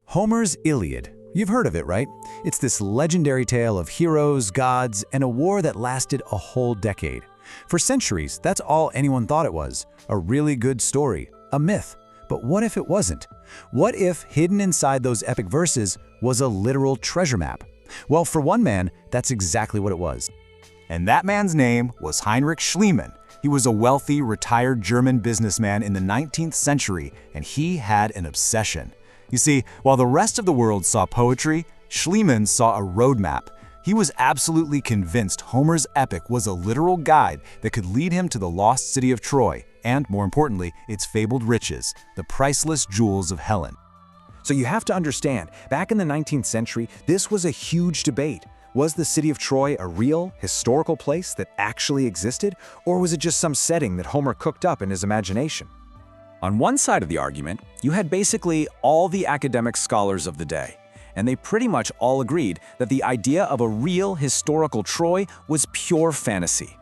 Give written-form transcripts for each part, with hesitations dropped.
Homer's Iliad. You've heard of it, right? It's this legendary tale of heroes, gods, and a war that lasted a whole decade. For centuries, that's all anyone thought it was. A really good story, a myth. But what if it wasn't? What if hidden inside those epic verses was a literal treasure map? Well, for one man, that's exactly what it was. And that man's name was Heinrich Schliemann. He was a wealthy, retired German businessman in the 19th century, and he had an obsession. You see, while the rest of the world saw poetry, Schliemann saw a roadmap. He was absolutely convinced Homer's epic was a literal guide that could lead him to the lost city of Troy, and more importantly, its fabled riches, the priceless jewels of Helen. So you have to understand, back in the 19th century, this was a huge debate. Was the city of Troy a real, historical place that actually existed, or was it just some setting that Homer cooked up in his imagination? On one side of the argument, you had basically all the academic scholars of the day, and they pretty much all agreed that the idea of a real historical Troy was pure fantasy.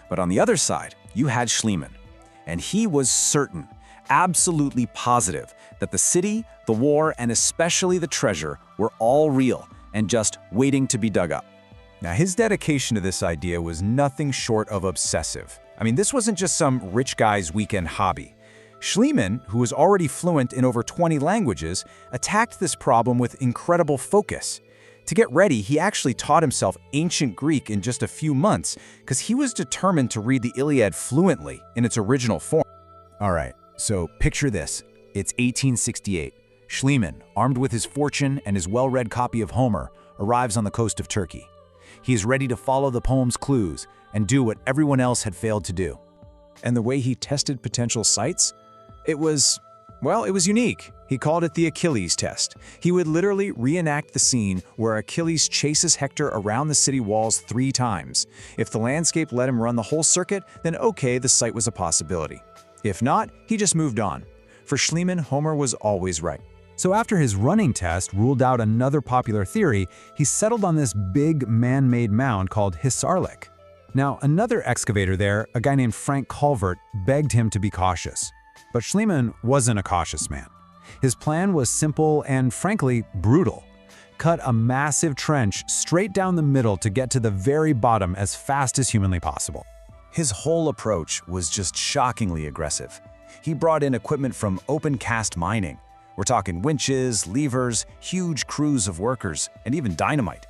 But on the other side, you had Schliemann, and he was certain, absolutely positive, that the city, the war, and especially the treasure were all real and just waiting to be dug up. Now, his dedication to this idea was nothing short of obsessive. I mean, this wasn't just some rich guy's weekend hobby. Schliemann, who was already fluent in over 20 languages, attacked this problem with incredible focus. To get ready, he actually taught himself ancient Greek in just a few months because he was determined to read the Iliad fluently in its original form. All right, so picture this. It's 1868. Schliemann, armed with his fortune and his well-read copy of Homer, arrives on the coast of Turkey. He is ready to follow the poem's clues and do what everyone else had failed to do. And the way he tested potential sites? It was unique. He called it the Achilles test. He would literally reenact the scene where Achilles chases Hector around the city walls 3 times. If the landscape let him run the whole circuit, then okay, the site was a possibility. If not, he just moved on. For Schliemann, Homer was always right. So after his running test ruled out another popular theory, he settled on this big man-made mound called Hisarlik. Now, another excavator there, a guy named Frank Calvert, begged him to be cautious. But Schliemann wasn't a cautious man. His plan was simple and, frankly, brutal. Cut a massive trench straight down the middle to get to the very bottom as fast as humanly possible. His whole approach was just shockingly aggressive. He brought in equipment from open-cast mining. We're talking winches, levers, huge crews of workers, and even dynamite.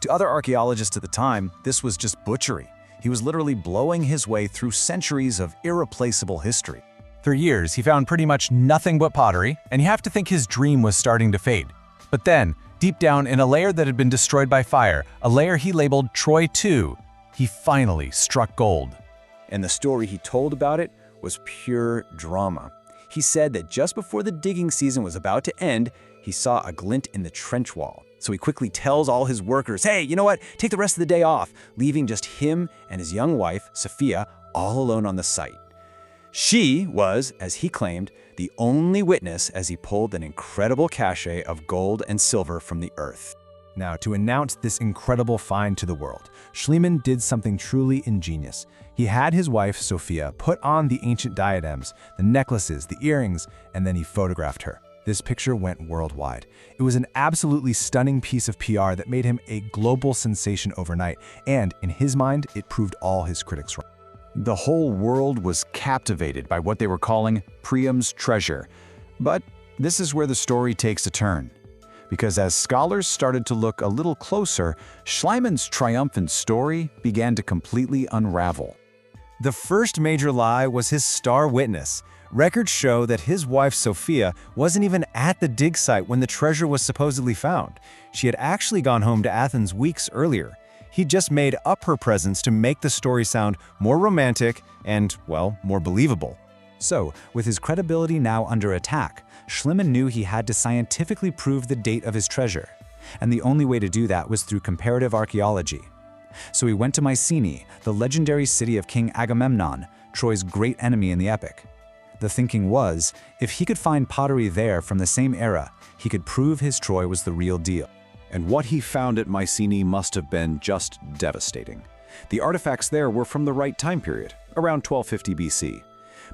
To other archaeologists at the time, this was just butchery. He was literally blowing his way through centuries of irreplaceable history. For years, he found pretty much nothing but pottery, and you have to think his dream was starting to fade. But then, deep down in a layer that had been destroyed by fire, a layer he labeled Troy 2, he finally struck gold. And the story he told about it was pure drama. He said that just before the digging season was about to end, he saw a glint in the trench wall. So he quickly tells all his workers, hey, you know what, take the rest of the day off, leaving just him and his young wife, Sophia, all alone on the site. She was, as he claimed, the only witness as he pulled an incredible cache of gold and silver from the earth. Now, to announce this incredible find to the world, Schliemann did something truly ingenious. He had his wife, Sophia, put on the ancient diadems, the necklaces, the earrings, and then he photographed her. This picture went worldwide. It was an absolutely stunning piece of PR that made him a global sensation overnight, and in his mind, it proved all his critics wrong. The whole world was captivated by what they were calling Priam's treasure. But this is where the story takes a turn. Because as scholars started to look a little closer, Schliemann's triumphant story began to completely unravel. The first major lie was his star witness. Records show that his wife Sophia wasn't even at the dig site when the treasure was supposedly found. She had actually gone home to Athens weeks earlier. He just made up her presence to make the story sound more romantic and, well, more believable. So, with his credibility now under attack, Schliemann knew he had to scientifically prove the date of his treasure. And the only way to do that was through comparative archaeology. So he went to Mycenae, the legendary city of King Agamemnon, Troy's great enemy in the epic. The thinking was, if he could find pottery there from the same era, he could prove his Troy was the real deal. And what he found at Mycenae must have been just devastating. The artifacts there were from the right time period, around 1250 BC.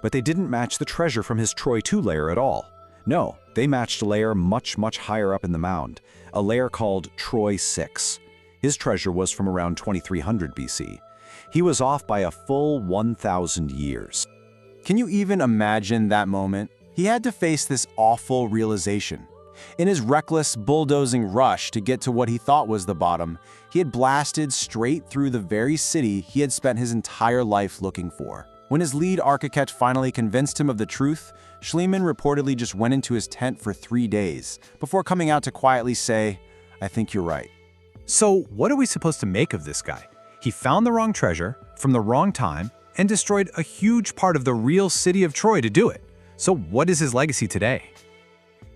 But they didn't match the treasure from his Troy 2 layer at all. No, They matched a layer much higher up in the mound, a layer called Troy 6. His treasure was from around 2300 BC. He was off by a full 1,000 years. Can you even imagine that moment? He had to face this awful realization. In his reckless, bulldozing rush to get to what he thought was the bottom, he had blasted straight through the very city he had spent his entire life looking for. When his lead architect finally convinced him of the truth, Schliemann reportedly just went into his tent for 3 days, before coming out to quietly say, "I think you're right." So what are we supposed to make of this guy? He found the wrong treasure, from the wrong time, and destroyed a huge part of the real city of Troy to do it. So what is his legacy today?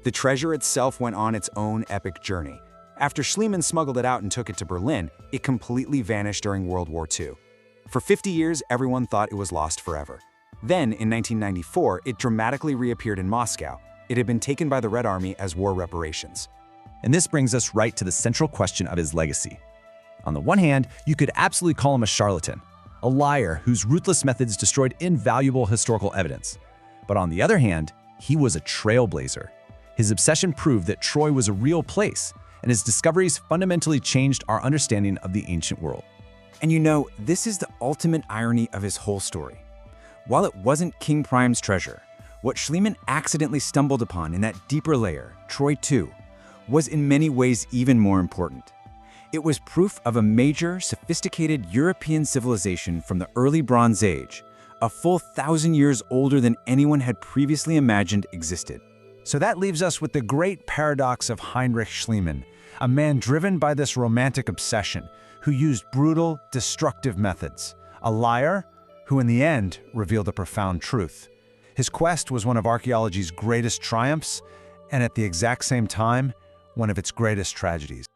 The treasure itself went on its own epic journey. After Schliemann smuggled it out and took it to Berlin, it completely vanished during World War II. For 50 years, everyone thought it was lost forever. Then, in 1994, it dramatically reappeared in Moscow. It had been taken by the Red Army as war reparations. And this brings us right to the central question of his legacy. On the one hand, you could absolutely call him a charlatan, a liar whose ruthless methods destroyed invaluable historical evidence. But on the other hand, he was a trailblazer. His obsession proved that Troy was a real place, and his discoveries fundamentally changed our understanding of the ancient world. And you know, this is the ultimate irony of his whole story. While it wasn't King Priam's treasure, what Schliemann accidentally stumbled upon in that deeper layer, Troy 2, was in many ways even more important. It was proof of a major, sophisticated European civilization from the early Bronze Age, a full 1,000 years older than anyone had previously imagined existed. So that leaves us with the great paradox of Heinrich Schliemann, a man driven by this romantic obsession, who used brutal, destructive methods, a liar who in the end revealed a profound truth. His quest was one of archaeology's greatest triumphs, and at the exact same time, one of its greatest tragedies.